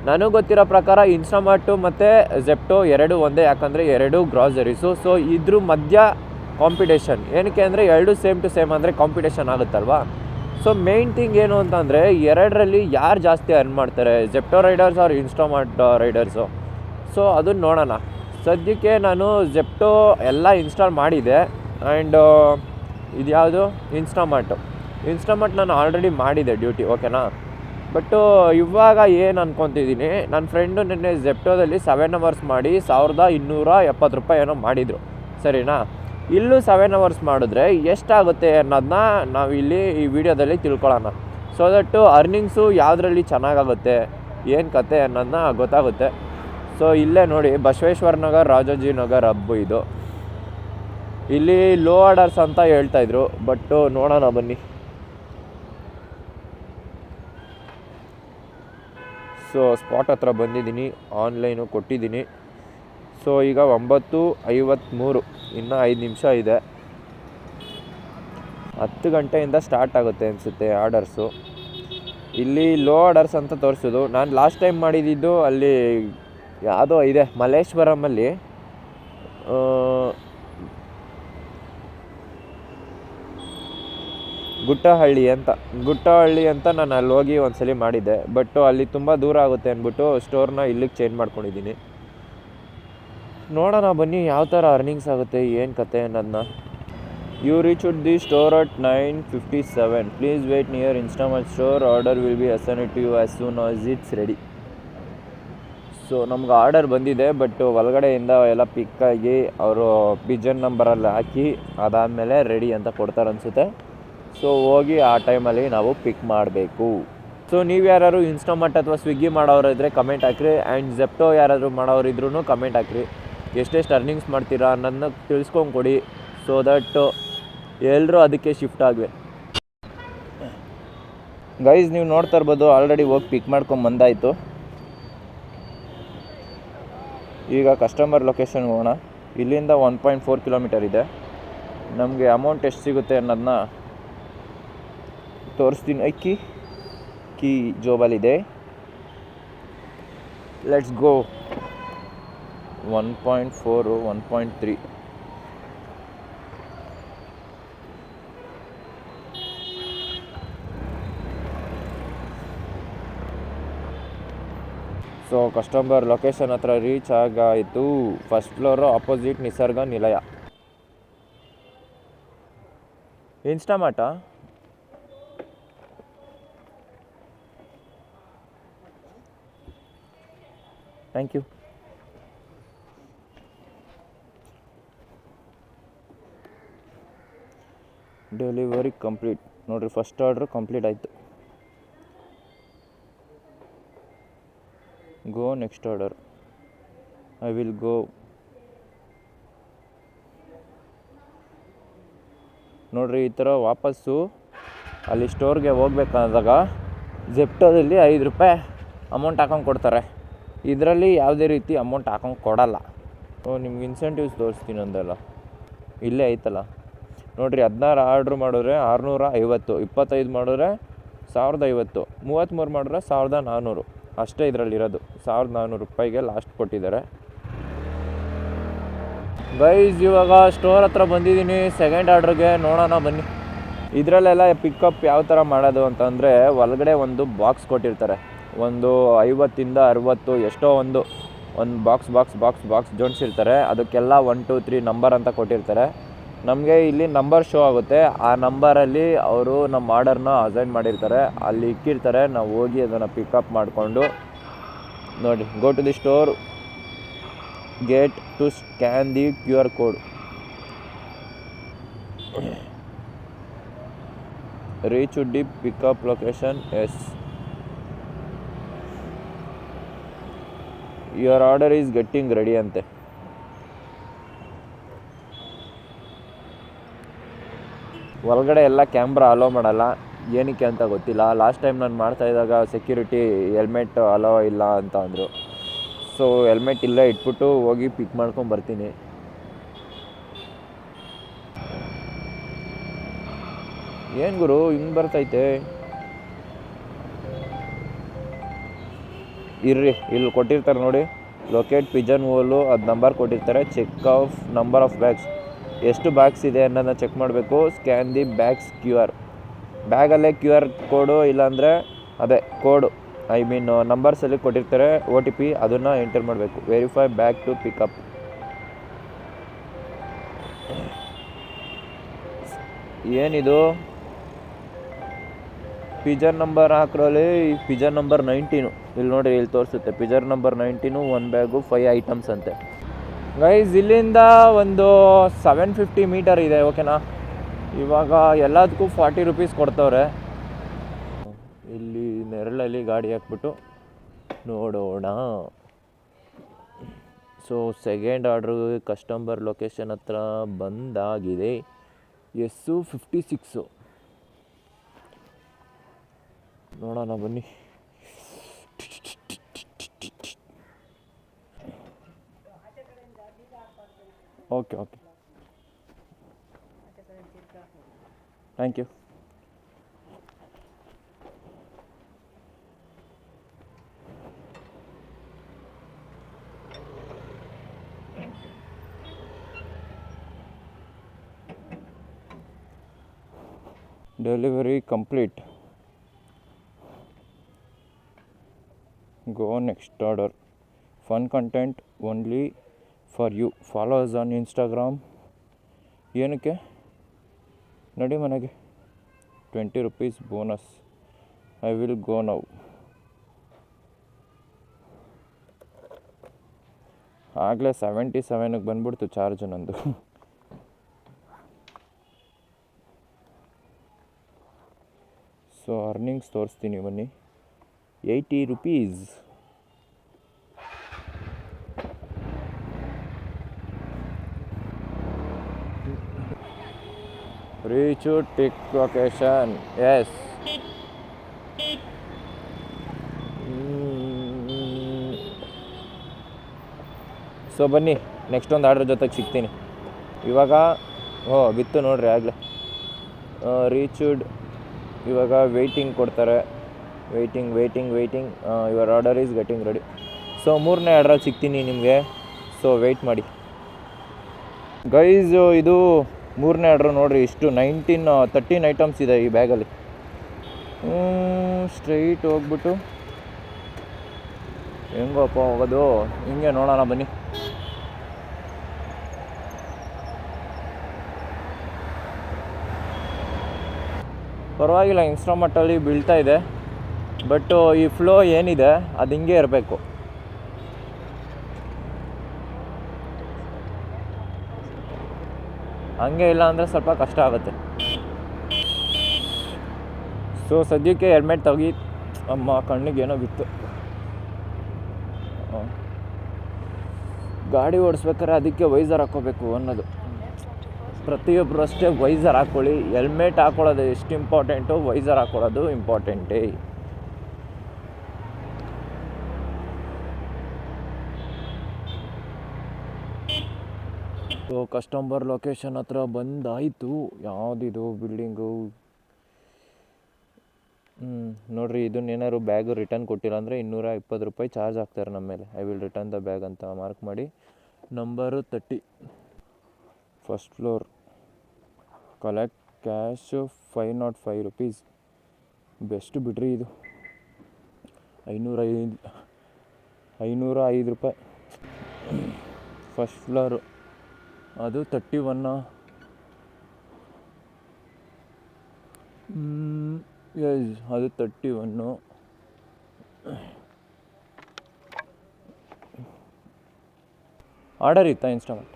ನನಗೆ ಗೊತ್ತಿರೋ ಪ್ರಕಾರ ಇನ್ಸ್ಟಾಮಾರ್ಟು ಮತ್ತು ಝೆಪ್ಟೋ ಎರಡೂ ಒಂದೇ, ಯಾಕಂದರೆ ಎರಡೂ ಗ್ರಾಸರೀಸು. ಸೊ ಇದ್ರ ಮಧ್ಯ ಕಾಂಪಿಟೇಷನ್ ಏನಕ್ಕೆ ಅಂದರೆ ಎರಡು ಸೇಮ್ ಟು ಸೇಮ್ ಅಂದರೆ ಕಾಂಪಿಟೇಷನ್ ಆಗುತ್ತಲ್ವಾ. ಸೊ ಮೇಯ್ನ್ ಥಿಂಗ್ ಏನು ಅಂತಂದರೆ ಎರಡರಲ್ಲಿ ಯಾರು ಜಾಸ್ತಿ ಅರ್ನ್ ಮಾಡ್ತಾರೆ, Zepto riders or Instamart riders. So ಅದನ್ನು ನೋಡೋಣ. ಸದ್ಯಕ್ಕೆ ನಾನು ಝೆಪ್ಟೋ ಎಲ್ಲ ಇನ್ಸ್ಟಾಲ್ ಮಾಡಿದೆ. ಆ್ಯಂಡ್ ಇದು ಯಾವುದು ಇನ್ಸ್ಟಾಮಾರ್ಟ್ ನಾನು ಆಲ್ರೆಡಿ ಮಾಡಿದೆ ಡ್ಯೂಟಿ, ಓಕೆನಾ. ಬಟ್ಟು ಇವಾಗ ಏನು ಅಂದ್ಕೊತಿದ್ದೀನಿ, ನನ್ನ ಫ್ರೆಂಡು ನಿನ್ನೆ ಝೆಪ್ಟೋದಲ್ಲಿ 7 ಅವರ್ಸ್ ಮಾಡಿ $1270 ಏನೋ ಮಾಡಿದರು, ಸರಿನಾ. ಇಲ್ಲೂ 7 ಅವರ್ಸ್ ಮಾಡಿದ್ರೆ ಎಷ್ಟಾಗುತ್ತೆ ಅನ್ನೋದನ್ನ ನಾವು ಇಲ್ಲಿ ಈ ವಿಡಿಯೋದಲ್ಲಿ ತಿಳ್ಕೊಳ್ಳೋಣ. ಸೊ ದಟ್ಟು ಅರ್ನಿಂಗ್ಸು ಯಾವುದರಲ್ಲಿ ಚೆನ್ನಾಗಾಗುತ್ತೆ, ಏನು ಕತೆ ಅನ್ನೋದನ್ನ ಗೊತ್ತಾಗುತ್ತೆ. ಸೊ ಇಲ್ಲೇ ನೋಡಿ, ಬಸವೇಶ್ವರ ನಗರ್, ರಾಜಾಜಿ ನಗರ್ ಹಬ್ಬು ಇದು. ಇಲ್ಲಿ ಲೋ ಆರ್ಡರ್ಸ್ ಅಂತ ಹೇಳ್ತಾಯಿದ್ರು, ಬಟ್ಟು ನೋಡೋಣ ಬನ್ನಿ. ಸೊ ಸ್ಪಾಟ್ ಹತ್ರ ಬಂದಿದ್ದೀನಿ, ಆನ್ಲೈನು ಕೊಟ್ಟಿದ್ದೀನಿ. ಸೊ ಈಗ 9:53, ಇನ್ನೂ 5 ನಿಮಿಷ ಇದೆ. 10 ಗಂಟೆಯಿಂದ ಸ್ಟಾರ್ಟ್ ಆಗುತ್ತೆ ಅನಿಸುತ್ತೆ ಆರ್ಡರ್ಸು. ಇಲ್ಲಿ ಲೋ ಆರ್ಡರ್ಸ್ ಅಂತ ತೋರಿಸೋದು. ನಾನು ಲಾಸ್ಟ್ ಟೈಮ್ ಮಾಡಿದ್ದು ಅಲ್ಲಿ ಯಾವುದೋ ಇದೆ ಮಲ್ಲೇಶ್ವರಮಲ್ಲಿ, ಗುಟ್ಟಹಳ್ಳಿ ಅಂತ ನಾನು ಅಲ್ಲಿ ಹೋಗಿ ಒಂದ್ಸಲಿ ಮಾಡಿದ್ದೆ. ಬಟ್ ಅಲ್ಲಿ ತುಂಬ ದೂರ ಆಗುತ್ತೆ ಅಂದ್ಬಿಟ್ಟು ಸ್ಟೋರ್ನ ಇಲ್ಲಿಗೆ ಚೇಂಜ್ ಮಾಡ್ಕೊಂಡಿದ್ದೀನಿ. ನೋಡೋಣ ಬನ್ನಿ ಯಾವ ಥರ ಅರ್ನಿಂಗ್ಸ್ ಆಗುತ್ತೆ, ಏನು ಕತೆ ಅನ್ನೋದನ್ನ. You reached the store at 9:57. Please wait near Instamart store. Order will be assigned to you as soon as it's ready. So ನಮ್ಗೆ ಆರ್ಡರ್ ಬಂದಿದೆ, ಬಟ್ ಒಳಗಡೆಯಿಂದ ಎಲ್ಲ ಪಿಕ್ಕಾಗಿ ಅವರು ಪಿಜನ್ ನಂಬರಲ್ಲಿ ಹಾಕಿ ಅದಾದಮೇಲೆ ರೆಡಿ ಅಂತ ಕೊಡ್ತಾರೆ ಅನಿಸುತ್ತೆ. ಸೊ ಹೋಗಿ ಆ ಟೈಮಲ್ಲಿ ನಾವು ಪಿಕ್ ಮಾಡಬೇಕು. ಸೊ ನೀವು ಯಾರು ಇನ್ಸ್ಟಾಮಾರ್ಟ್ ಅಥವಾ ಸ್ವಿಗ್ಗಿ ಮಾಡೋರು ಇದ್ದರೆ ಕಮೆಂಟ್ ಹಾಕಿರಿ. ಆ್ಯಂಡ್ ಝೆಪ್ಟೋ ಯಾರಾದರೂ ಮಾಡೋರು ಇದ್ರೂ ಕಮೆಂಟ್ ಹಾಕಿರಿ. ಎಷ್ಟೆಷ್ಟು ಅರ್ನಿಂಗ್ಸ್ ಮಾಡ್ತೀರಾ ಅನ್ನೋದನ್ನ ತಿಳಿಸ್ಕೊಂಡು ಕೊಡಿ. ಸೊ ದಟ್ ಎಲ್ಲರೂ ಅದಕ್ಕೆ ಶಿಫ್ಟ್ ಆಗವೆ. ಗೈಸ್ ನೀವು ನೋಡ್ತಾ ಇರ್ಬೋದು, ಆಲ್ರೆಡಿ ಹೋಗಿ ಪಿಕ್ ಮಾಡ್ಕೊಂಡು ಬಂದಾಯಿತು. ಈಗ ಕಸ್ಟಮರ್ ಲೊಕೇಶನ್ಗೆ ಹೋಗೋಣ. ಇಲ್ಲಿಂದ 1.4 ಕಿಲೋಮೀಟರ್ ಇದೆ. ನಮಗೆ ಅಮೌಂಟ್ ಎಷ್ಟು ಸಿಗುತ್ತೆ ಅನ್ನೋದನ್ನ ತೋರಿಸ್ತೀನಿ. ಕೀ ಜೋಬಲ್ಲಿದೆ. Let's go. 1.4, 1.3. So customer location ಹತ್ರ ರೀಚ್ ಆಗಾಯಿತು. First floor, opposite Nisarga Nilaya. ಇನ್ಸ್ಟಾಮಾರ್ಟಾ? Thank you. Delivery complete. ನೋಡಿರಿ, ಫಸ್ಟ್ ಆರ್ಡ್ರ್ ಕಂಪ್ಲೀಟ್ ಆಯಿತು. Go next order. I will go. ನೋಡಿರಿ, ಈ ಥರ ವಾಪಸ್ಸು ಅಲ್ಲಿ ಸ್ಟೋರ್ಗೆ ಹೋಗ್ಬೇಕಾದಾಗ ಝೆಪ್ಟೋದಲ್ಲಿ $5 ಅಮೌಂಟ್ ಹಾಕೊಂಡು ಕೊಡ್ತಾರೆ. ಇದರಲ್ಲಿ ಯಾವುದೇ ರೀತಿ ಅಮೌಂಟ್ ಹಾಕೊಂಡು ಕೊಡಲ್ಲ. ನಿಮ್ಗೆ ಇನ್ಸೆಂಟಿವ್ಸ್ ತೋರಿಸ್ತೀನಿ ಅಂದಲ್ಲ, ಇಲ್ಲೇ ಐತಲ್ಲ ನೋಡಿರಿ. 16 ಆರ್ಡ್ರ್ ಮಾಡಿದ್ರೆ 650, 25 ಮಾಡಿದ್ರೆ 1050, 33 ಮಾಡಿದ್ರೆ 1400. ಅಷ್ಟೇ ಇದರಲ್ಲಿರೋದು. $1400 ಲಾಸ್ಟ್ ಕೊಟ್ಟಿದ್ದಾರೆ. ಗೈಸ್ ಇವಾಗ ಸ್ಟೋರ್ ಹತ್ರ ಬಂದಿದ್ದೀನಿ ಸೆಕೆಂಡ್ ಆರ್ಡ್ರಿಗೆ. ನೋಡೋಣ ಬನ್ನಿ. ಇದರಲ್ಲೆಲ್ಲ ಪಿಕಪ್ ಯಾವ ಥರ ಮಾಡೋದು ಅಂತಂದರೆ, ಒಳಗಡೆ ಒಂದು ಬಾಕ್ಸ್ ಕೊಟ್ಟಿರ್ತಾರೆ. ಒಂದು 50ಇಂದ 60 ಎಷ್ಟೋ ಒಂದು ಬಾಕ್ಸ್ ಜೋಡಿಸಿರ್ತಾರೆ. ಅದಕ್ಕೆಲ್ಲ 1, 2, 3 ನಂಬರ್ ಅಂತ ಕೊಟ್ಟಿರ್ತಾರೆ. ನಮಗೆ ಇಲ್ಲಿ ನಂಬರ್ ಶೋ ಆಗುತ್ತೆ. ಆ ನಂಬರಲ್ಲಿ ಅವರು ನಮ್ಮ ಆರ್ಡರ್ನ ಅಸೈನ್ ಮಾಡಿರ್ತಾರೆ, ಅಲ್ಲಿ ಇಕ್ಕಿರ್ತಾರೆ. ನಾವು ಹೋಗಿ ಅದನ್ನು ಪಿಕಪ್ ಮಾಡಿಕೊಂಡು ನೋಡಿ, go to the store, get to scan the QR code. Reach the pickup location. Yes, your order is getting ready ಅಂತೆ. ಒಳಗಡೆ ಎಲ್ಲ ಕ್ಯಾಮ್ರಾ ಅಲೋ ಮಾಡಲ್ಲ, ಏನಕ್ಕೆ ಅಂತ ಗೊತ್ತಿಲ್ಲ. ಲಾಸ್ಟ್ ಟೈಮ್ ನಾನು ಮಾಡ್ತಾಯಿದ್ದಾಗ ಸೆಕ್ಯೂರಿಟಿ ಹೆಲ್ಮೆಟ್ ಅಲೋ ಇಲ್ಲ ಅಂತ ಅಂದರು. ಸೊ ಹೆಲ್ಮೆಟ್ ಇಲ್ಲೇ ಇಟ್ಬಿಟ್ಟು ಹೋಗಿ ಪಿಕ್ ಮಾಡ್ಕೊಂಡು ಬರ್ತೀನಿ. ಏನು ಗುರು ಹಿಂಗೆ ಬರ್ತೈತೆ? ಇರ್ರಿ, ಇಲ್ಲಿ ಕೊಟ್ಟಿರ್ತಾರೆ ನೋಡಿ, ಲೊಕೇಟ್ ಪಿಜನ್ ಹೋಲು, ಅದು ನಂಬರ್ ಕೊಟ್ಟಿರ್ತಾರೆ. Check of number of bags, ಎಷ್ಟು ಬ್ಯಾಗ್ಸ್ ಇದೆ ಅನ್ನೋದನ್ನ ಚೆಕ್ ಮಾಡಬೇಕು. ಸ್ಕ್ಯಾನ್ ದಿ ಬ್ಯಾಗ್ಸ್ QR, ಬ್ಯಾಗಲ್ಲೇ QR ಕೋಡು ಇಲ್ಲಾಂದರೆ ಅದೇ ಕೋಡು ನಂಬರ್ಸಲ್ಲಿ ಕೊಟ್ಟಿರ್ತಾರೆ OTP, ಅದನ್ನು ಎಂಟರ್ ಮಾಡಬೇಕು. Verify bag to pickup. ಏನಿದು ಪಿಜನ್ ನಂಬರ್ ಹಾಕ್ರಲ್ಲಿ, ಪಿಜನ್ ನಂಬರ್ 19, ಇಲ್ಲಿ ನೋಡಿ, ಇಲ್ಲಿ ತೋರಿಸುತ್ತೆ ಪಿಜನ್ ನಂಬರ್ 19, 1 ಬ್ಯಾಗು 5 ಐಟಮ್ಸ್ ಅಂತೆ. ಗೈಸ್ ಇಲ್ಲಿಂದ ಒಂದು 750 ಮೀಟರ್ ಇದೆ, ಓಕೆನಾ. ಇವಾಗ ಎಲ್ಲದಕ್ಕೂ 40 ರೂಪೀಸ್ ಕೊಡ್ತವ್ರೆ. ಇಲ್ಲಿ ನೆರಳಲ್ಲಿ ಗಾಡಿ ಹಾಕ್ಬಿಟ್ಟು ನೋಡೋಣ. So second order customer location ಹತ್ರ ಬಂದಾಗಿದೆ. S56 ನೋಡೋಣ ಬನ್ನಿ. Okay thank you. Delivery complete. Go next order. Fun content only for you. Follow us on Instagram. ಏನಕ್ಕೆ? ನಡಿ ಮನೆಗೆ. 20 rupees bonus. I will go now. ಆಗಲೇ 77ಗೆ ಬಂದ್ಬಿಡ್ತು ಚಾರ್ಜು ನಂದು. ಸೊ ಅರ್ನಿಂಗ್ಸ್ ತೋರಿಸ್ತೀನಿ ಬನ್ನಿ. 80 rupees. Reach tick location. Yes. So ಬನ್ನಿ, ನೆಕ್ಸ್ಟ್ ಒಂದು ಆರ್ಡ್ರ್ ಜೊತೆಗೆ ಸಿಗ್ತೀನಿ ಇವಾಗ. ಬಿತ್ತು ನೋಡ್ರಿ ಆಗಲೇ. ರೀಚ್ಡ್. ಇವಾಗ ವೆಯ್ಟಿಂಗ್ ಕೊಡ್ತಾರೆ. Waiting. Your order is getting ready. So ಮೂರನೇ ಆರ್ಡ್ರಲ್ಲಿ ಸಿಗ್ತೀನಿ ನಿಮಗೆ. ಸೊ ವೆಯ್ಟ್ ಮಾಡಿ ಗೈಸ್. ಇದು ಮೂರನೇ ಆರ್ಡ್ರು ನೋಡಿರಿ, ಇಷ್ಟು 13 ಐಟಮ್ಸ್ ಇದೆ ಈ ಬ್ಯಾಗಲ್ಲಿ. ಸ್ಟ್ರೈಟ್ ಹೋಗ್ಬಿಟ್ಟು ಹೆಂಗಪ್ಪ ಹೋಗೋದು, ಹಿಂಗೆ ನೋಡೋಣ ಬನ್ನಿ. ಪರವಾಗಿಲ್ಲ, ಇನ್ಸ್ಟಾಮಾರ್ಟಲ್ಲಿ ಬೀಳ್ತಾ ಇದೆ. ಬಟ್ ಈ ಫ್ಲೋ ಏನಿದೆ ಅದು ಹಿಂಗೆ ಇರಬೇಕು. ಹಂಗೆ ಇಲ್ಲ ಅಂದರೆ ಸ್ವಲ್ಪ ಕಷ್ಟ ಆಗುತ್ತೆ. ಸೊ ಸದ್ಯಕ್ಕೆ ಹೆಲ್ಮೆಟ್ ತೆಗಿ. ಅಮ್ಮ ಕಣ್ಣಿಗೆ ಏನೋ ಬಿತ್ತು. ಗಾಡಿ ಓಡಿಸ್ಬೇಕಾದ್ರೆ ಅದಕ್ಕೆ ವೈಸರ್ ಹಾಕ್ಕೋಬೇಕು ಅನ್ನೋದು. ಪ್ರತಿಯೊಬ್ಬರು ಅಷ್ಟೇ ವೈಸರ್ ಹಾಕ್ಕೊಳ್ಳಿ. ಹೆಲ್ಮೆಟ್ ಹಾಕ್ಕೊಳ್ಳೋದು ಎಷ್ಟು ಇಂಪಾರ್ಟೆಂಟು, ವೈಸರ್ ಹಾಕ್ಕೊಳ್ಳೋದು ಇಂಪಾರ್ಟೆಂಟೇ. ಸೊ ಕಸ್ಟಮರ್ ಲೊಕೇಶನ್ ಹತ್ರ ಬಂದಾಯಿತು. ಯಾವುದಿದು ಬಿಲ್ಡಿಂಗು? ನೋಡಿರಿ, ಇದನ್ನೇನಾದ್ರು ಬ್ಯಾಗು ರಿಟರ್ನ್ ಕೊಟ್ಟಿಲ್ಲ ಅಂದರೆ 220 ರೂಪಾಯಿ ಚಾರ್ಜ್ ಆಗ್ತಾರೆ ನಮ್ಮ ಮೇಲೆ. I will return the bag ಅಂತ ಮಾರ್ಕ್ ಮಾಡಿ. Number 30, first floor. Collect cash 505 rupees. Best ಬಿಡ್ರಿ ಇದು. 505 ರೂಪಾಯಿ. First floor. ಅದು 31. ಎಸ್, ಅದು 31. ಆರ್ಡರ್ ಇತ್ತಾ Instamart?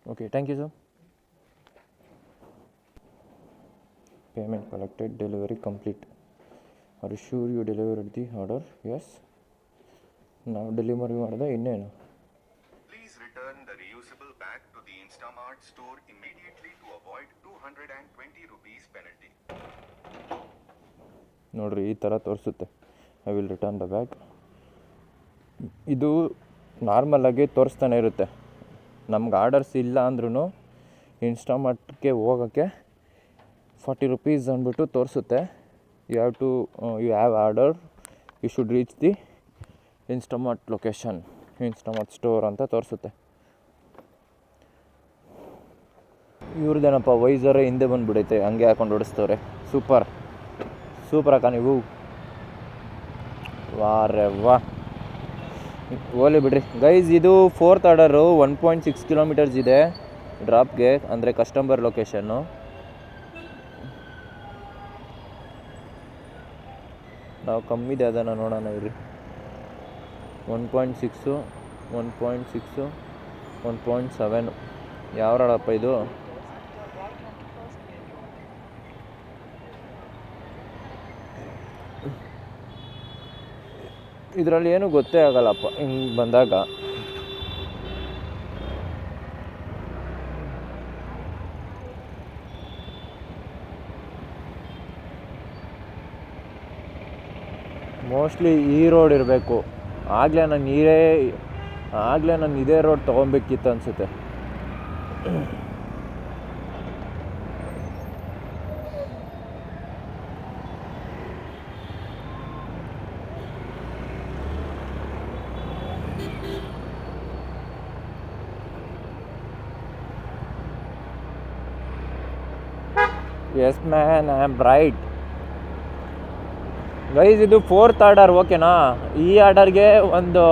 Okay, thank you, sir. Payment collected, delivery complete. Are you sure you delivered the order? Yes. ನಾವು delivery ಮಾಡಿದೆ ಇನ್ನೇನು. Please return the reusable bag to the Instamart store immediately to avoid 220 rupees penalty. ನೋಡ್ರಿ ಈ ಥರ ತೋರಿಸುತ್ತೆ, I will return the bag. ಇದು ನಾರ್ಮಲಾಗಿ ತೋರಿಸ್ತಾನೆ ಇರುತ್ತೆ. ನಮ್ಗೆ ಆರ್ಡರ್ಸ್ ಇಲ್ಲ ಅಂದ್ರೂ ಇನ್ಸ್ಟಾಮಾರ್ಟ್ಗೆ ಹೋಗೋಕ್ಕೆ 40 rupees ಅಂದ್ಬಿಟ್ಟು ತೋರಿಸುತ್ತೆ. You have order, you should reach the Instamart location, Instamart store ಅಂತ ತೋರಿಸುತ್ತೆ. ಇವ್ರದ್ದೇನಪ್ಪ ವೈಸರೇ ಹಿಂದೆ ಬಂದುಬಿಡೈತೆ, ಹಂಗೆ ಹಾಕೊಂಡು ಓಡಿಸ್ತವ್ರೆ. ಸೂಪರ್ ಅಕ್ಕ ನೀವು. ವಾ ಓಲಿ ಬಿಡ್ರಿ ಗೈಸ್. ಇದು 4th ಆರ್ಡರು, 1.6 kilometers ಇದೆ ಡ್ರಾಪ್ಗೆ, ಅಂದರೆ ಕಸ್ಟಮರ್ ಲೊಕೇಶನ್ನು. ನಾವು ಕಮ್ಮಿದೆ ಅದನ್ನು ನೋಡೋಣ ಇರಿ. 1.6, 1.6, 1.7 ಯಾವ ರಾಡಪ್ಪ ಇದು? ಇದರಲ್ಲಿ ಏನೂ ಗೊತ್ತೇ ಆಗಲ್ಲಪ್ಪ ಹಿಂಗೆ ಬಂದಾಗ. ಮೋಸ್ಟ್ಲಿ ಈ ರೋಡ್ ಇರಬೇಕು. ಆಗಲೇ ನಾನು ಇದೇ ರೋಡ್ ತೊಗೊಬೇಕಿತ್ತು ಅನಿಸುತ್ತೆ. Yes man, I am right guys. ಇದು 4th ಆರ್ಡರ್, ಓಕೆನಾ? ಈ ಆರ್ಡರ್ಗೆ ಒಂದು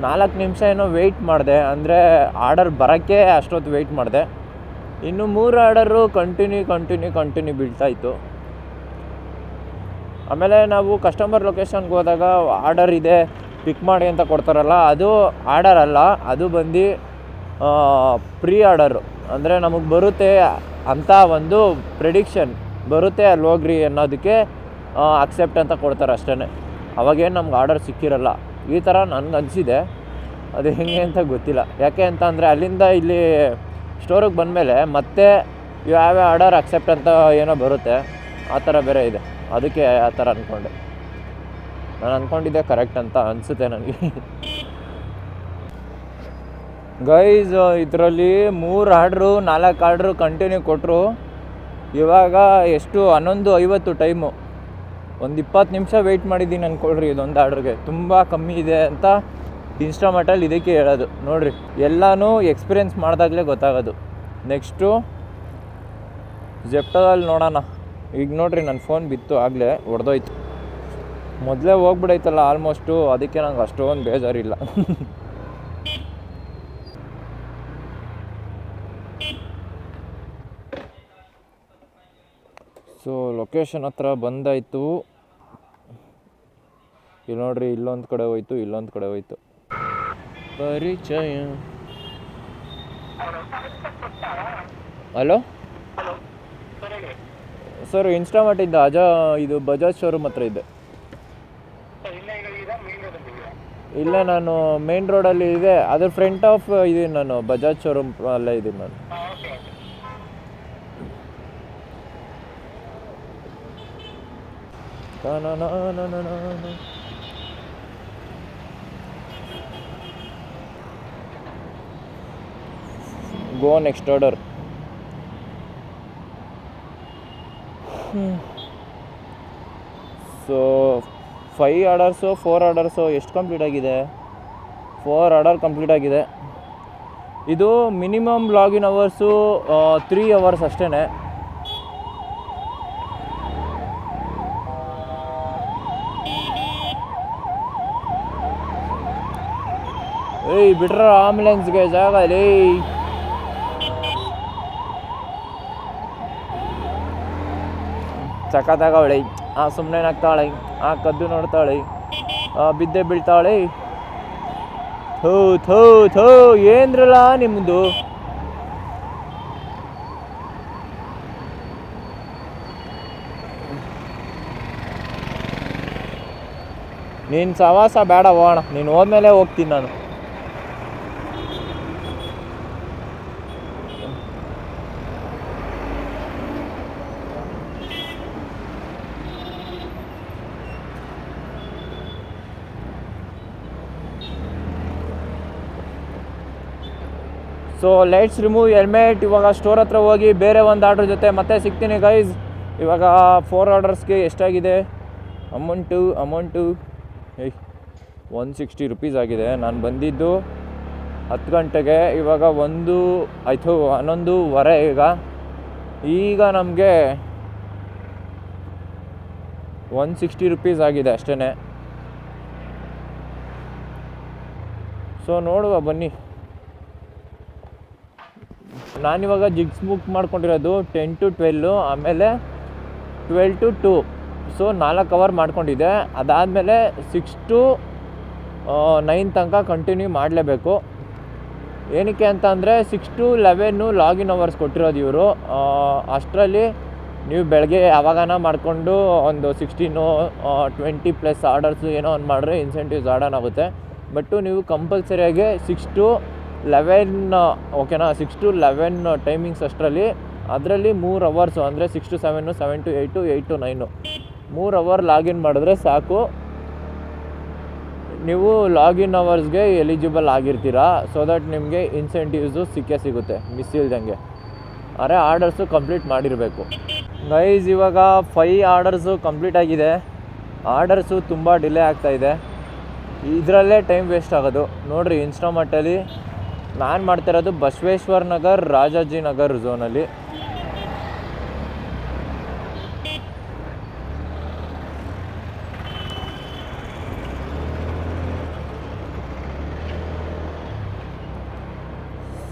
4 ನಿಮಿಷ ಏನೋ ವೆಯ್ಟ್ ಮಾಡಿದೆ, ಅಂದರೆ ಆರ್ಡರ್ ಬರೋಕ್ಕೆ ಅಷ್ಟೊತ್ತು ವೆಯ್ಟ್ ಮಾಡಿದೆ. ಇನ್ನು 3 ಆರ್ಡರು ಕಂಟಿನ್ಯೂ ಬೀಳ್ತಾಯಿತ್ತು. ಆಮೇಲೆ ನಾವು ಕಸ್ಟಮರ್ ಲೊಕೇಶನ್ಗೆ ಹೋದಾಗ ಆರ್ಡರ್ ಇದೆ ಪಿಕ್ ಮಾಡಿ ಅಂತ ಕೊಡ್ತಾರಲ್ಲ, ಅದು ಆರ್ಡರ್ ಅಲ್ಲ, ಅದು ಬಂದು ಪ್ರೀ ಆರ್ಡರು. ಅಂದರೆ ನಮಗೆ ಬರುತ್ತೆ ಅಂತ ಒಂದು ಪ್ರೆಡಿಕ್ಷನ್ ಬರುತ್ತೆ, ಅಲ್ಲಿ ಹೋಗ್ರಿ ಅನ್ನೋದಕ್ಕೆ ಅಕ್ಸೆಪ್ಟ್ ಅಂತ ಕೊಡ್ತಾರೆ ಅಷ್ಟೇ. ಅವಾಗೇನು ನಮ್ಗೆ ಆರ್ಡರ್ ಸಿಕ್ಕಿರಲ್ಲ. ಈ ಥರ ನನಗೆ ಅನಿಸಿದೆ. ಅದು ಹೆಂಗೆ ಅಂತ ಗೊತ್ತಿಲ್ಲ. ಯಾಕೆ ಅಂತ ಅಂದರೆ ಅಲ್ಲಿಂದ ಇಲ್ಲಿ ಸ್ಟೋರಿಗೆ ಬಂದಮೇಲೆ ಮತ್ತೆ ಯಾವ ಆರ್ಡರ್ ಅಕ್ಸೆಪ್ಟ್ ಅಂತ ಏನೋ ಬರುತ್ತೆ, ಆ ಥರ ಬೇರೆ ಇದೆ. ಅದಕ್ಕೆ ಆ ಥರ ಅಂದ್ಕೊಂಡೆ. ನಾನು ಅಂದ್ಕೊಂಡಿದ್ದೆ ಕರೆಕ್ಟ್ ಅಂತ ಅನಿಸುತ್ತೆ ನನಗೆ. ಗೈಸ್, ಇದರಲ್ಲಿ 3 ಆರ್ಡ್ರು 4 ಆರ್ಡ್ರು ಕಂಟಿನ್ಯೂ ಕೊಟ್ಟರು. ಇವಾಗ ಎಷ್ಟು 11:50 ಟೈಮು. ಒಂದು 20 ನಿಮಿಷ ವೆಯ್ಟ್ ಮಾಡಿದ್ದೀನಿ ಅಂದ್ಕೊಳ್ರಿ ಇದೊಂದು ಆರ್ಡ್ರಿಗೆ. ತುಂಬ ಕಮ್ಮಿ ಇದೆ ಅಂತ ಇನ್ಸ್ಟಾಮಾರ್ಟಲ್ಲಿ ಇದಕ್ಕೆ ಹೇಳೋದು. ನೋಡಿರಿ, ಎಲ್ಲನೂ ಎಕ್ಸ್ಪೀರಿಯೆನ್ಸ್ ಮಾಡಿದಾಗಲೇ ಗೊತ್ತಾಗೋದು. ನೆಕ್ಸ್ಟು ಜೆಪ್ಟೋದಲ್ಲಿ ನೋಡೋಣ. ಈಗ ನೋಡಿರಿ, ನನ್ನ ಫೋನ್ ಬಿತ್ತು, ಆಗಲೇ ಹೊಡೆದೋಯ್ತು. ಮೊದಲೇ ಹೋಗ್ಬಿಡೈತಲ್ಲ ಆಲ್ಮೋಸ್ಟು, ಅದಕ್ಕೆ ನಂಗೆ ಅಷ್ಟೊಂದು ಬೇಜಾರಿಲ್ಲ. ಸೊ ಲೊಕೇಶನ್ ಹತ್ರ ಬಂದಾಯಿತು. ಇಲ್ಲಿ ನೋಡ್ರಿ, ಇಲ್ಲೊಂದು ಕಡೆ ಹೋಯ್ತು. ಪರಿಚಯ. ಹಲೋ ಸರ್, ಇನ್ಸ್ಟಾಮಾರ್ಟ್ ಇದ್ದ ಇದು ಬಜಾಜ್ ಶೋರೂಮ್ ಹತ್ರ ಇದೆ. ಇಲ್ಲ, ನಾನು ಮೇನ್ ರೋಡಲ್ಲಿ ಇದೆ, ಅದ್ರ ಫ್ರಂಟ್ ಆಫ್ ಇದೀನಿ ನಾನು, ಬಜಾಜ್ ಶೋರೂಮ್ ಅಲ್ಲೇ ಇದ್ದೀನಿ ನಾನು. ಗೋ next order. So 5 orders 4 orders ಎಷ್ಟು ಕಂಪ್ಲೀಟ್ ಆಗಿದೆ? 4 ಆರ್ಡರ್ ಕಂಪ್ಲೀಟ್ ಆಗಿದೆ. ಇದು ಮಿನಿಮಮ್ ಲಾಗಿನ್ ಅವರ್ಸು 3 hours ಅಷ್ಟೇ. ಏಯ್ ಬಿಡ್ರ, ಆಂಬುಲೆನ್ಸ್ಗೆ ಜಾಗ ಲೇ. ಸಖತ್ತಾಗವಳೆ. ಸುಮ್ಮನೆ ನಗ್ತಾಳೆ, ಕದ್ದು ನೋಡ್ತಾಳೆ, ಬಿದ್ದೆ ಬೀಳ್ತಾಳೆ. ಥೋ ಏನ್ರಲ್ಲ ನಿಮ್ಮದು? ನೀನು ಸವಾಸ ಬೇಡ ಹೋಗೋಣ, ನೀನು ಹೋದ್ಮೇಲೆ ಹೋಗ್ತೀನಿ ನಾನು. So let's remove helmet. ಇವಾಗ ಸ್ಟೋರ್ ಹತ್ರ ಹೋಗಿ ಬೇರೆ ಒಂದು ಆರ್ಡ್ರ್ ಜೊತೆ ಮತ್ತೆ ಸಿಗ್ತೀನಿ ಗೈಸ್. ಇವಾಗ 4 ಆರ್ಡರ್ಸ್ಗೆ ಎಷ್ಟಾಗಿದೆ ಅಮೌಂಟು 160 ರುಪೀಸ್ ಆಗಿದೆ. ನಾನು ಬಂದಿದ್ದು 10 ಗಂಟೆಗೆ, ಇವಾಗ 11:15 ಈಗ ನಮಗೆ 160 ರುಪೀಸ್ ಆಗಿದೆ ಅಷ್ಟೇ. ಸೊ ನೋಡುವ ಬನ್ನಿ. ನಾನಿವಾಗ ಜಿಗ್ಸ್ ಬುಕ್ ಮಾಡ್ಕೊಂಡಿರೋದು 10 to 12, ಆಮೇಲೆ 12 to 2. ಸೊ 4 ಅವರ್ ಮಾಡ್ಕೊಂಡಿದ್ದೆ. ಅದಾದಮೇಲೆ 6 to 9 ತನಕ ಕಂಟಿನ್ಯೂ ಮಾಡಲೇಬೇಕು. ಏನಕ್ಕೆ ಅಂತ ಅಂದರೆ 6 to 11 ಲಾಗಿನ್ ಅವರ್ಸ್ ಕೊಟ್ಟಿರೋದು ಇವರು. ಅಷ್ಟರಲ್ಲಿ ನೀವು ಬೆಳಗ್ಗೆ ಯಾವಾಗನ ಮಾಡಿಕೊಂಡು ಒಂದು 16-20+ ಆರ್ಡರ್ಸು ಏನೋ ಒಂದು ಮಾಡಿದ್ರೆ ಇನ್ಸೆಂಟಿವ್ಸ್ ಆರ್ಡರ್ ಆಗುತ್ತೆ. ಬಟ್ಟು ನೀವು ಕಂಪಲ್ಸರಿಯಾಗಿ 6 to 11 ಓಕೆನಾ, 6 to 11 ಟೈಮಿಂಗ್ಸ್ ಅಷ್ಟರಲ್ಲಿ, ಅದರಲ್ಲಿ 3 ಅವರ್ಸು ಅಂದರೆ 6 to 7, 7 to 8, 8 to 9 3 hour login ಮಾಡಿದ್ರೆ ಸಾಕು, ನೀವು ಲಾಗಿನ್ ಅವರ್ಸ್ಗೆ ಎಲಿಜಿಬಲ್ ಆಗಿರ್ತೀರಾ. ಸೊ ದಟ್ ನಿಮಗೆ ಇನ್ಸೆಂಟಿವ್ಸು ಸಿಗುತ್ತೆ ಮಿಸ್ ಇಲ್ದಂಗೆ. ಆದರೆ ಆರ್ಡರ್ಸು ಕಂಪ್ಲೀಟ್ ಮಾಡಿರಬೇಕು ಗೈಸ್. ಇವಾಗ 5 ಆರ್ಡರ್ಸು ಕಂಪ್ಲೀಟ್ ಆಗಿದೆ. ಆರ್ಡರ್ಸು ತುಂಬ ಡಿಲೇ ಆಗ್ತಾಯಿದೆ, ಇದರಲ್ಲೇ ಟೈಮ್ ವೇಸ್ಟ್ ಆಗೋದು. ನೋಡಿರಿ, ಇನ್ಸ್ಟಾಮಾರ್ಟಲ್ಲಿ ನಾನು ಮಾಡ್ತಿರೋದು ಬಸವೇಶ್ವರ ನಗರ್, ರಾಜಾಜಿನಗರ್ ಝೋನಲ್ಲಿ.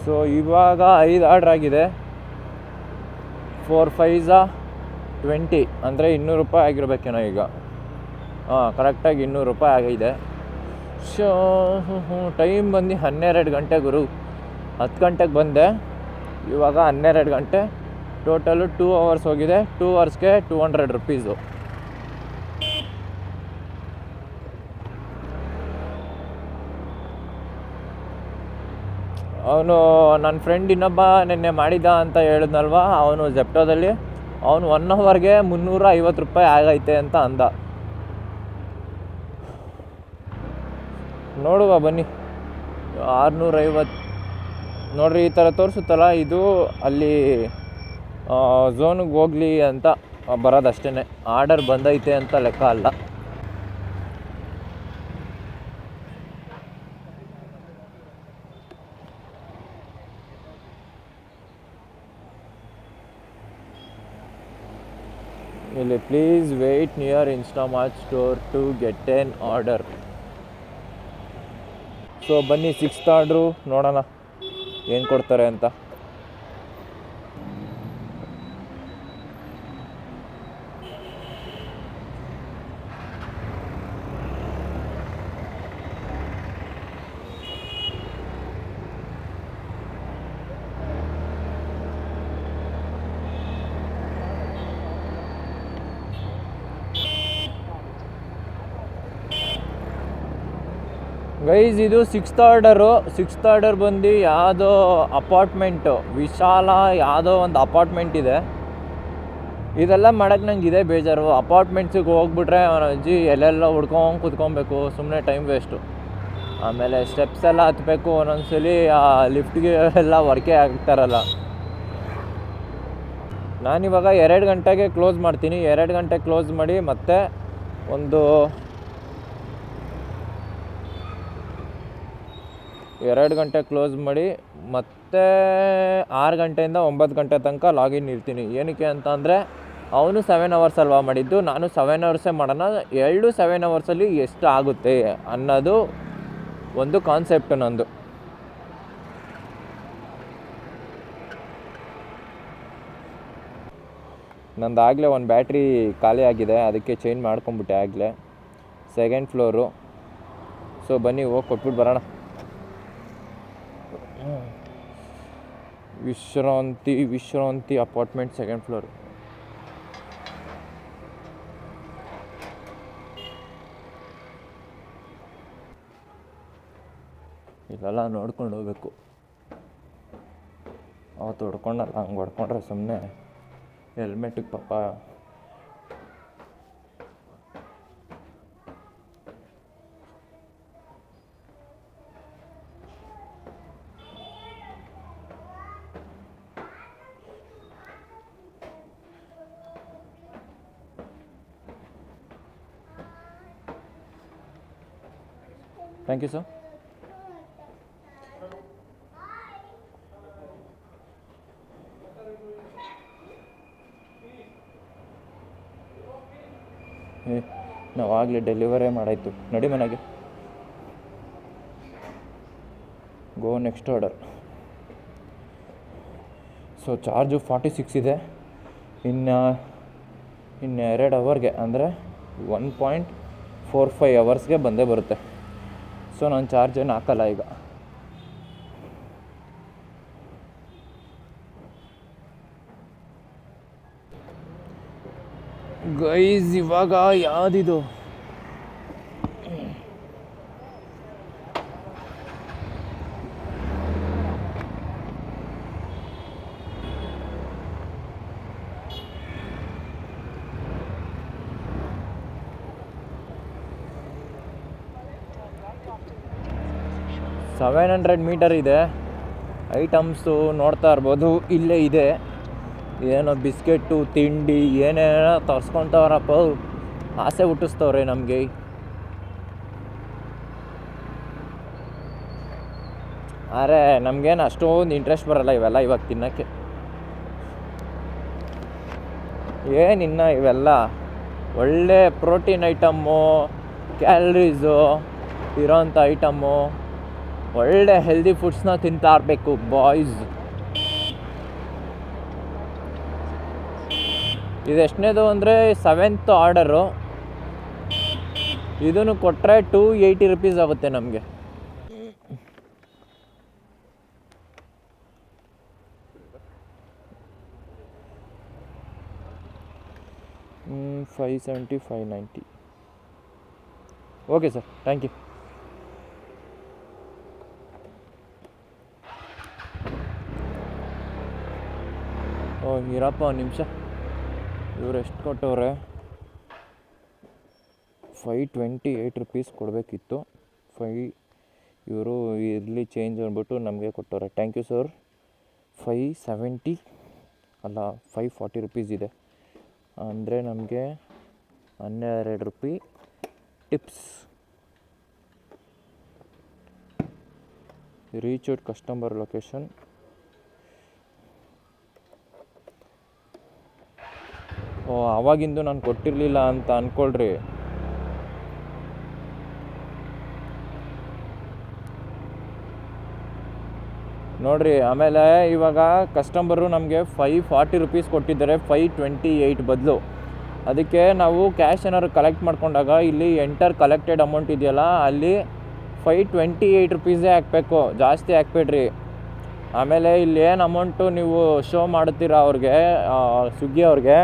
ಸೊ ಇವಾಗ 5 ಆರ್ಡ್ರ್ ಆಗಿದೆ. 4 5s 20 ಅಂದರೆ 200 ರೂಪಾಯಿ ಆಗಿರ್ಬೇಕೇನೋ ಈಗ. ಕರೆಕ್ಟಾಗಿ 200 ರೂಪಾಯಿ ಆಗಿದೆ. ಶೋ ಟೈಮ್ ಬಂದು 12 ಗಂಟೆ ಗುರು. 10 ಗಂಟೆಗೆ ಬಂದೆ, ಇವಾಗ 12 ಗಂಟೆ. ಟೋಟಲು 2 ಅವರ್ಸ್ ಹೋಗಿದೆ. 2 ಅವರ್ಸ್ಗೆ 200 ರುಪೀಸು. ಅವನು ನನ್ನ ಫ್ರೆಂಡ್ ಇನ್ನೊಬ್ಬ ನಿನ್ನೆ ಮಾಡಿದ ಅಂತ ಹೇಳಿದ್ನಲ್ವ, ಅವನು ಜೆಪ್ಟೋದಲ್ಲಿ ಅವನು 1 ಅವರ್ಗೆ 350 ರೂಪಾಯಿ ಆಗೈತೆ ಅಂತ ಅಂದ. ನೋಡುವ ಬನ್ನಿ. 650 ನೋಡ್ರಿ, ಈ ಥರ ತೋರಿಸುತ್ತಲ್ಲ, ಇದು ಅಲ್ಲಿ ಝೋನಿಗೆ ಹೋಗಲಿ ಅಂತ ಬರೋದಷ್ಟೇ. ಆರ್ಡರ್ ಬಂದೈತೆ ಅಂತ ಲೆಕ್ಕ ಅಲ್ಲ. ಇಲ್ಲಿ please wait near Instamart store to get an order. So ಬನ್ನಿ, 6th ಆರ್ಡ್ರು ನೋಡೋಣ ಏನು ಕೊಡ್ತಾರೆ ಅಂತ. ಗೈಸ್, ಇದು 6th ಆರ್ಡರು. 6th ಆರ್ಡರ್ ಬಂದು ಯಾವುದೋ ಅಪಾರ್ಟ್ಮೆಂಟು, ವಿಶಾಲ ಯಾವುದೋ ಒಂದು ಅಪಾರ್ಟ್ಮೆಂಟ್ ಇದೆ. ಇದೆಲ್ಲ ಮಾಡೋಕ್ಕೆ ನಂಗೆ ಇದೇ ಬೇಜಾರು. ಅಪಾರ್ಟ್ಮೆಂಟ್ಸಿಗೆ ಹೋಗ್ಬಿಟ್ರೆ ಅಜ್ಜಿ ಎಲ್ಲೆಲ್ಲ ಹುಡ್ಕೊಂಡು ಕೂತ್ಕೊಬೇಕು, ಸುಮ್ಮನೆ ಟೈಮ್ ವೇಸ್ಟು. ಆಮೇಲೆ ಸ್ಟೆಪ್ಸ್ ಎಲ್ಲ ಹತ್ತಬೇಕು, ಒಂದೊಂದ್ಸಲಿ ಆ ಲಿಫ್ಟ್ಗೆ ಎಲ್ಲ ವರ್ಕೇ ಆಗ್ತಾರಲ್ಲ. ನಾನಿವಾಗ 2 ಗಂಟೆಗೆ ಕ್ಲೋಸ್ ಮಾಡ್ತೀನಿ. 2 ಗಂಟೆಗೆ ಕ್ಲೋಸ್ ಮಾಡಿ ಮತ್ತೆ ಒಂದು 2 ಗಂಟೆ ಕ್ಲೋಸ್ ಮಾಡಿ ಮತ್ತೆ 6 ಗಂಟೆಯಿಂದ 9 ಗಂಟೆ ತನಕ ಲಾಗಿನ್ ಇರ್ತೀನಿ. ಏನಕ್ಕೆ ಅಂತ ಅಂದರೆ ಅವನು 7 ಅವರ್ಸ್ ಅಲ್ವಾ ಮಾಡಿದ್ದು, ನಾನು 7 ಅವರ್ಸೇ ಮಾಡೋಣ. 7 ಅವರ್ಸಲ್ಲಿ ಎಷ್ಟು ಆಗುತ್ತೆ ಅನ್ನೋದು ಒಂದು ಕಾನ್ಸೆಪ್ಟ್ ನಂದು. ನಂದಾಗಲೇ ಒಂದು ಬ್ಯಾಟ್ರಿ ಖಾಲಿ ಆಗಿದೆ, ಅದಕ್ಕೆ ಚೇಂಜ್ ಮಾಡ್ಕೊಂಬಿಟ್ಟೆ ಆಗಲೇ. 2nd floor. ಸೊ ಬನ್ನಿ ಹೋಗಿ ಕೊಟ್ಬಿಟ್ಟು ಬರೋಣ. ವಿಶ್ರಾಂತಿ ಅಪಾರ್ಟ್ಮೆಂಟ್ 2nd ಫ್ಲೋರ್. ಇಲ್ಲೆಲ್ಲ ನೋಡ್ಕೊಂಡು ಹೋಗ್ಬೇಕು. ಅವತ್ತು ಹೊಡ್ಕೊಂಡಲ್ಲ, ಹಂಗೆ ಹೊಡ್ಕೊಂಡ್ರೆ ಸುಮ್ಮನೆ ಹೆಲ್ಮೆಟಿಗೆ ಪಾಪ. Thank you sir. ನಾವು ಆಗಲೇ ಡೆಲಿವರೇ ಮಾಡಾಯಿತು, ನಡಿ ಮನೆಗೆ. Go next order. So charge 46 ಇದೆ. ಇನ್ನು 2 ಅವರ್ಗೆ ಅಂದರೆ 1.45 ಅವರ್ಸ್ಗೆ ಬಂದೇ ಬರುತ್ತೆ. ಸೊ ನಾನು ಚಾರ್ಜ್ ಏನು ಹಾಕಲ್ಲ ಈಗ. ಗೈಸ್ ಇವಾಗ ಯಾವುದಿದು $700 ಮೀಟರ್ ಇದೆ. ಐಟಮ್ಸು ನೋಡ್ತಾ ಇರ್ಬೋದು, ಇಲ್ಲೇ ಇದೆ. ಏನೋ ಬಿಸ್ಕೆಟು ತಿಂಡಿ ಏನೇನೋ ತರ್ಸ್ಕೊತವ್ರಪ್ಪ, ಆಸೆ ಹುಟ್ಟಿಸ್ತವ್ರೆ ನಮಗೆ. ಆದರೆ ನಮಗೇನು ಅಷ್ಟೊಂದು ಇಂಟ್ರೆಸ್ಟ್ ಬರೋಲ್ಲ ಇವೆಲ್ಲ ಇವಾಗ ತಿನ್ನೋಕ್ಕೆ. ಏನಿನ್ನ ಇವೆಲ್ಲ ಒಳ್ಳೆ ಪ್ರೋಟೀನ್ ಐಟಮ್ಮು, ಕ್ಯಾಲರೀಸು ಇರೋಂಥ ಐಟಮ್ಮು, ಒಳ್ಳೆ ಹೆಲ್ದಿ ಫುಡ್ಸ್ನ ತಿಂತಾ ಇರಬೇಕು ಬಾಯ್ಸ್. ಇದು ಎಷ್ಟನೇದು ಅಂದರೆ 7th ಆರ್ಡರು. ಇದನ್ನು ಕೊಟ್ಟರೆ 280 ರೂಪೀಸ್ ಆಗುತ್ತೆ ನಮಗೆ. $570, $590. Okay sir, thank you. ಇರಪ್ಪ ಒಂದು ನಿಮಿಷ. ಇವ್ರು ಎಷ್ಟು ಕೊಟ್ಟವ್ರೆ? 528 ರೂಪೀಸ್ ಕೊಡಬೇಕಿತ್ತು. ಇವರು ಇರಲಿ ಚೇಂಜ್ ಅಂದ್ಬಿಟ್ಟು ನಮಗೆ ಕೊಟ್ಟವ್ರೆ. Thank you sir. 570 ಅಲ್ಲ 540 ರೂಪೀಸ್ ಇದೆ, ಅಂದರೆ ನಮಗೆ 12 ರೂಪಾಯಿ tips. Reach out customer location. ಆವಾಗಿಂದು ನಾನು ಕೊಟ್ಟಿರಲಿಲ್ಲ ಅಂತ ಅಂದ್ಕೊಳ್ರಿ. ನೋಡಿರಿ, ಆಮೇಲೆ ಇವಾಗ ಕಸ್ಟಮರು ನಮಗೆ 540 ರೂಪೀಸ್ ಕೊಟ್ಟಿದ್ದಾರೆ 528 ಬದಲು. ಅದಕ್ಕೆ ನಾವು ಕ್ಯಾಶ್ ಏನಾದ್ರು ಕಲೆಕ್ಟ್ ಮಾಡ್ಕೊಂಡಾಗ ಇಲ್ಲಿ ಎಂಟರ್ ಕಲೆಕ್ಟೆಡ್ ಅಮೌಂಟ್ ಇದೆಯಲ್ಲ, ಅಲ್ಲಿ 528 ರೂಪೀಸೇ ಹಾಕಬೇಕು, ಜಾಸ್ತಿ ಹಾಕ್ಬೇಡ್ರಿ. ಆಮೇಲೆ ಇಲ್ಲಿ ಏನು ಅಮೌಂಟು ನೀವು ಶೋ ಮಾಡ್ತೀರಾ ಅವ್ರಿಗೆ, ಸ್ವಿಗ್ಗಿ ಅವ್ರಿಗೆ,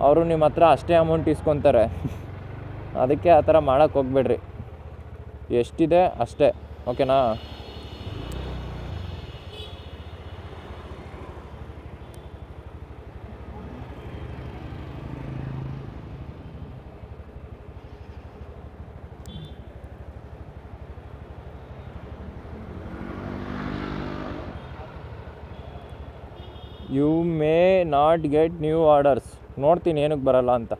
ಅವರು ನಿಮ್ಮ ಹತ್ರ ಅಷ್ಟೇ ಅಮೌಂಟ್ ಇಸ್ಕೊತಾರೆ. ಅದಕ್ಕೆ ಆ ಥರ ಮಾಡೋಕ್ಕೆ ಹೋಗ್ಬೇಡ್ರಿ, ಎಷ್ಟಿದೆ ಅಷ್ಟೇ, ಓಕೆನಾ? You may not get new orders. ನೋಡ್ತೀನಿ ಏನಕ್ಕೆ ಬರಲ್ಲ ಅಂತ.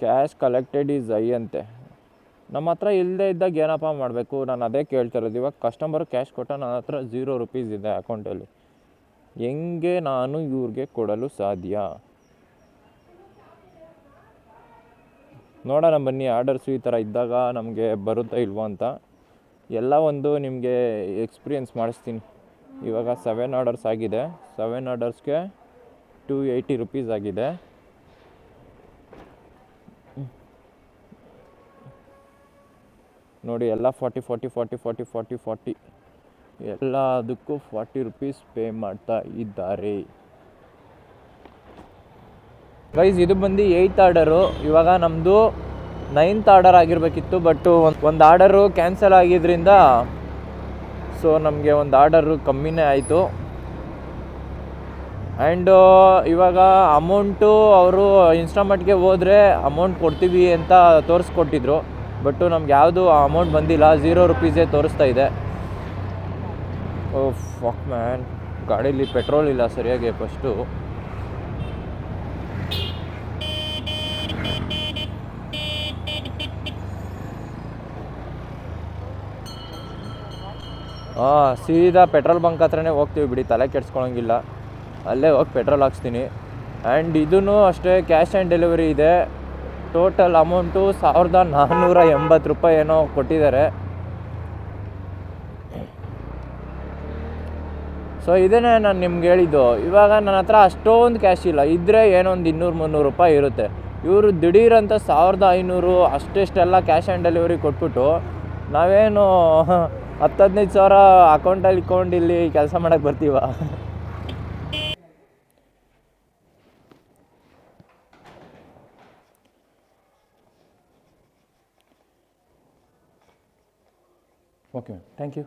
ಕ್ಯಾಶ್ ಕಲೆಕ್ಟೆಡ್ ಈಸ್ ಐ ಅಂತೆ. ನಮ್ಮ ಹತ್ರ ಇಲ್ಲದೆ ಇದ್ದಾಗ ಏನಪ್ಪ ಮಾಡಬೇಕು? ನಾನು ಅದೇ ಕೇಳ್ತಿರೋದು. ಇವಾಗ ಕಸ್ಟಮರ್ ಕ್ಯಾಶ್ ಕೊಟ್ಟ, ನನ್ನ ಹತ್ರ 0 ರೂಪೀಸ್ ಇದೆ ಅಕೌಂಟಲ್ಲಿ. ಹೆಂಗೆ ನಾನು ಇವ್ರಿಗೆ ಕೊಡಲು ಸಾಧ್ಯ? ನೋಡೋಣ ಬನ್ನಿ, ಆರ್ಡರ್ಸು ಈ ಥರ ಇದ್ದಾಗ ನಮಗೆ ಬರುತ್ತಾ ಇಲ್ವೋ ಅಂತ ಎಲ್ಲ ಒಂದು ನಿಮಗೆ ಎಕ್ಸ್ಪೀರಿಯೆನ್ಸ್ ಮಾಡಿಸ್ತೀನಿ. ಇವಾಗ 7 ಆರ್ಡರ್ಸ್ ಆಗಿದೆ. 7 ಆರ್ಡರ್ಸ್ಗೆ 280 ರೂಪೀಸ್ ಆಗಿದೆ. ನೋಡಿ, ಎಲ್ಲ 40 ಎಲ್ಲ ಅದಕ್ಕೂ 40 ರೂಪೀಸ್ ಪೇ ಮಾಡ್ತಾ ಇದ್ದಾರೆ. ಗೈಸ್, ಇದು ಬಂದು 8th ಆರ್ಡರು. ಇವಾಗ ನಮ್ಮದು 9th ಆರ್ಡರ್ ಆಗಿರಬೇಕಿತ್ತು. ಬಟ್ಟು ಒಂದು ಆರ್ಡರು ಕ್ಯಾನ್ಸಲ್ ಆಗಿದ್ದರಿಂದ ಸೊ ನಮಗೆ ಒಂದು ಆರ್ಡರು ಕಮ್ಮಿನೇ ಆಯಿತು. ಆ್ಯಂಡು ಇವಾಗ ಅಮೌಂಟು ಅವರು ಇನ್ಸ್ಟಾಮಾರ್ಟ್ಗೆ ಹೋದರೆ ಅಮೌಂಟ್ ಕೊಡ್ತೀವಿ ಅಂತ ತೋರಿಸ್ಕೊಟ್ಟಿದ್ರು. ಬಟ್ಟು ನಮ್ಗೆ ಯಾವುದು ಅಮೌಂಟ್ ಬಂದಿಲ್ಲ, 0 ರೂಪೀಸೇ ತೋರಿಸ್ತಾ ಇದೆ. ಓ ಫಕ್ ಮ್ಯಾನ್, ಗಾಡೀಲಿ ಪೆಟ್ರೋಲ್ ಇಲ್ಲ ಸರಿಯಾಗಿ ಫಸ್ಟು. ಸೀದಾ ಪೆಟ್ರೋಲ್ ಬಂಕ್ ಹತ್ರನೇ ಹೋಗ್ತೀವಿ ಬಿಡಿ, ತಲೆ ಕೆಡ್ಸ್ಕೊಳಂಗಿಲ್ಲ. ಅಲ್ಲೇ ಹೋಗಿ ಪೆಟ್ರೋಲ್ ಹಾಕ್ಸ್ತೀನಿ. ಆ್ಯಂಡ್ ಇದೂ ಅಷ್ಟೇ ಕ್ಯಾಶ್ ಆ್ಯಂಡ್ ಡೆಲಿವರಿ ಇದೆ. ಟೋಟಲ್ ಅಮೌಂಟು 1480 ರೂಪಾಯಿ ಏನೋ ಕೊಟ್ಟಿದ್ದಾರೆ. ಸೊ ಇದನ್ನೇ ನಾನು ನಿಮ್ಗೆ ಹೇಳಿದ್ದು. ಇವಾಗ ನನ್ನ ಹತ್ರ ಅಷ್ಟೊಂದು ಕ್ಯಾಶ್ ಇಲ್ಲ, ಇದ್ದರೆ ಏನೋ ಒಂದು 200-300 ರೂಪಾಯಿ ಇರುತ್ತೆ. ಇವರು ದಿಢೀರಂತ 1500 ಅಷ್ಟೆಷ್ಟೆಲ್ಲ ಕ್ಯಾಶ್ ಆ್ಯಂಡ್ ಡೆಲಿವರಿ ಕೊಟ್ಬಿಟ್ಟು ನಾವೇನು 10-15 ಸಾವಿರ ಅಕೌಂಟಲ್ಲಿ ಇಟ್ಕೊಂಡು ಇಲ್ಲಿ ಕೆಲಸ ಮಾಡೋಕ್ಕೆ ಬರ್ತೀವ? Okay ma'am, thank you.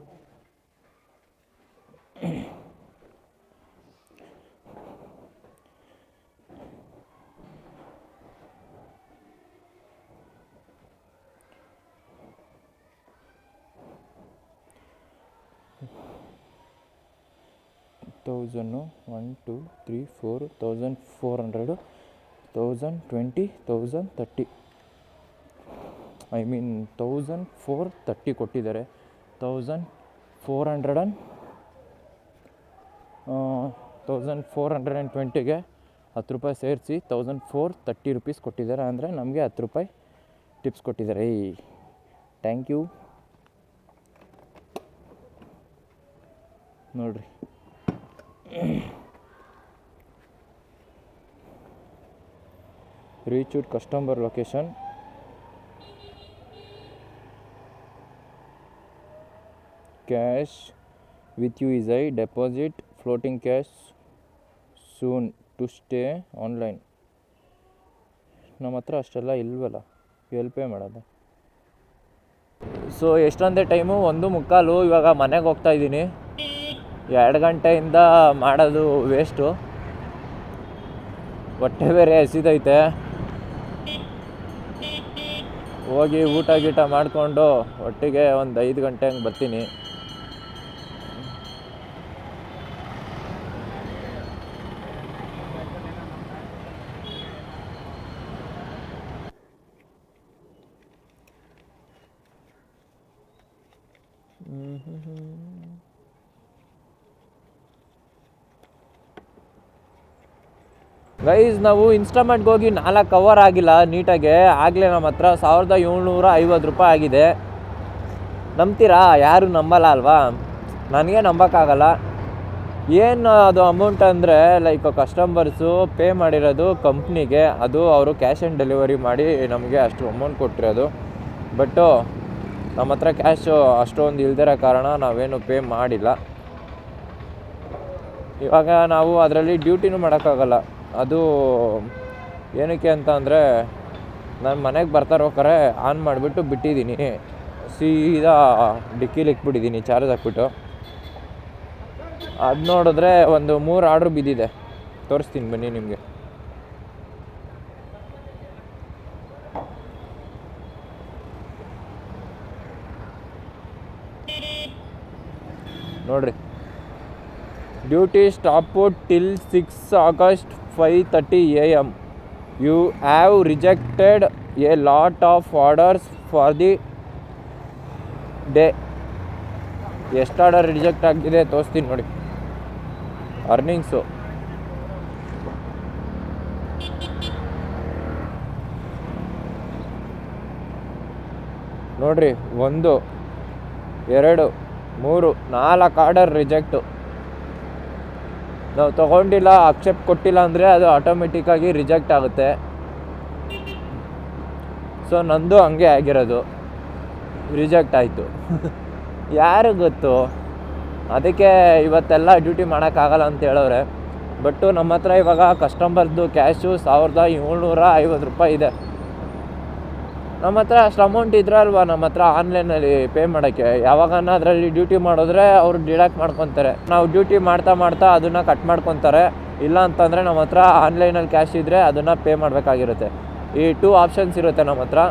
$1000, 1 2 3 4 1400, 1020, 1030, I mean 1430 ಕೊಟ್ಟಿದ್ದಾರೆ. 1420ಗೆ 10 ರೂಪಾಯಿ ಸೇರಿಸಿ 1430 ರೂಪೀಸ್ ಕೊಟ್ಟಿದ್ದಾರೆ. ಅಂದರೆ ನಮಗೆ 10 ರೂಪಾಯಿ ಟಿಪ್ಸ್ ಕೊಟ್ಟಿದ್ದಾರೆ. Thank you. ನೋಡಿರಿ, reached customer location, cash with you is I deposit floating cash soon to stay online. ನಮ್ಮ ಹತ್ರ ಅಷ್ಟೆಲ್ಲ ಇಲ್ವಲ್ಲ, ಎಲ್ ಪೇ ಮಾಡೋದು? ಸೊ ಎಷ್ಟೊಂದೇ ಟೈಮು 1:15. ಇವಾಗ ಮನೆಗೆ ಹೋಗ್ತಾ ಇದ್ದೀನಿ. 2 ಗಂಟೆಯಿಂದ ಮಾಡೋದು ವೇಸ್ಟು. ಹೊಟ್ಟೆ ಬೇರೆ ಹಸಿದೈತೆ. ಹೋಗಿ ಊಟ ಗೀಟ ಮಾಡಿಕೊಂಡು ಒಟ್ಟಿಗೆ ಒಂದು 5 ಗಂಟೆ ಹಂಗೆ ಬರ್ತೀನಿ. ಗೈಸ್, ನಾವು ಇನ್ಸ್ಟಾಮಾರ್ಟ್ಗೆ ಹೋಗಿ 4 ಅವರ್ ಆಗಿಲ್ಲ ನೀಟಾಗೆ, ಆಗಲೇ ನಮ್ಮ ಹತ್ರ 1750 ರೂಪಾಯಿ ಆಗಿದೆ. ನಂಬ್ತೀರಾ? ಯಾರು ನಂಬಲ್ಲ ಅಲ್ವಾ? ನನಗೆ ನಂಬೋಕ್ಕಾಗಲ್ಲ. ಏನು ಅದು ಅಮೌಂಟ್ ಅಂದರೆ, ಲೈಕ್ ಕಸ್ಟಮರ್ಸು ಪೇ ಮಾಡಿರೋದು ಕಂಪ್ನಿಗೆ, ಅದು ಅವರು ಕ್ಯಾಶ್ ಆ್ಯಂಡ್ ಡೆಲಿವರಿ ಮಾಡಿ ನಮಗೆ ಅಷ್ಟು ಅಮೌಂಟ್ ಕೊಟ್ಟಿರೋದು. ಬಟ್ಟು ನಮ್ಮ ಹತ್ರ ಕ್ಯಾಶು ಅಷ್ಟೊಂದು ಇಲ್ದಿರೋ ಕಾರಣ ನಾವೇನು ಪೇ ಮಾಡಿಲ್ಲ. ಇವಾಗ ನಾವು ಅದರಲ್ಲಿ ಡ್ಯೂಟಿನೂ ಮಾಡೋಕ್ಕಾಗಲ್ಲ. ಅದು ಏನಕ್ಕೆ ಅಂತ ಅಂದರೆ, ನಾನು ಮನೆಗೆ ಬರ್ತಾರೋಕ್ಕಾರೆ ಆನ್ ಮಾಡಿಬಿಟ್ಟು ಬಿಟ್ಟಿದ್ದೀನಿ, ಸೀದಾ ಡಿಕ್ಕೀಲಿ ಇಕ್ಬಿಟ್ಟಿದ್ದೀನಿ ಚಾರ್ಜ್ ಹಾಕ್ಬಿಟ್ಟು. ಅದು ನೋಡಿದ್ರೆ ಒಂದು 3 ಆರ್ಡ್ರ್ ಬಿದ್ದಿದೆ. ತೋರಿಸ್ತೀನಿ ಬನ್ನಿ ನಿಮಗೆ. ನೋಡಿರಿ, duty stop till 6 August 5:30 AM. You have rejected a lot of orders for the day. ಎಷ್ಟು ಆರ್ಡರ್ ರಿಜೆಕ್ಟ್ ಆಗಿದೆ ತೋರಿಸ್ತೀನಿ ನೋಡಿ. ಅರ್ನಿಂಗ್ಸು ನೋಡಿರಿ, 1 2 3 4 ಆರ್ಡರ್ ರಿಜೆಕ್ಟು. ನಾವು ತೊಗೊಂಡಿಲ್ಲ, ಅಕ್ಸೆಪ್ಟ್ ಕೊಟ್ಟಿಲ್ಲ ಅಂದರೆ ಅದು ಆಟೋಮೆಟಿಕ್ಕಾಗಿ ರಿಜೆಕ್ಟ್ ಆಗುತ್ತೆ. ಸೊ ನಂದು ಹಂಗೆ ಆಗಿರೋದು, ರಿಜೆಕ್ಟ್ ಆಯಿತು. ಯಾರು ಗೊತ್ತು? ಅದಕ್ಕೆ ಇವತ್ತೆಲ್ಲ ಡ್ಯೂಟಿ ಮಾಡೋಕ್ಕಾಗಲ್ಲ ಅಂತ ಹೇಳೋರೆ. ಬಟ್ಟು ನಮ್ಮ ಹತ್ರ ಇವಾಗ ಕಸ್ಟಮರ್ದು ಕ್ಯಾಶು 1750 ರೂಪಾಯಿ ಇದೆ. ನಮ್ಮ ಹತ್ರ ಅಷ್ಟು ಅಮೌಂಟ್ ಇದ್ರಲ್ವಾ ನಮ್ಮ ಹತ್ರ ಆನ್ಲೈನಲ್ಲಿ ಪೇ ಮಾಡೋಕ್ಕೆ. ಯಾವಾಗನ ಅದರಲ್ಲಿ ಡ್ಯೂಟಿ ಮಾಡಿದ್ರೆ ಅವರು ಡಿಡಕ್ಟ್ ಮಾಡ್ಕೊತಾರೆ. ನಾವು ಡ್ಯೂಟಿ ಮಾಡ್ತಾ ಅದನ್ನು ಕಟ್ ಮಾಡ್ಕೊತಾರೆ. ಇಲ್ಲ ಅಂತಂದರೆ ನಮ್ಮ ಹತ್ರ ಆನ್ಲೈನಲ್ಲಿ ಕ್ಯಾಶ್ ಇದ್ದರೆ ಅದನ್ನು ಪೇ ಮಾಡಬೇಕಾಗಿರುತ್ತೆ. ಈ 2 ಆಪ್ಷನ್ಸ್ ಇರುತ್ತೆ ನಮ್ಮ ಹತ್ರ.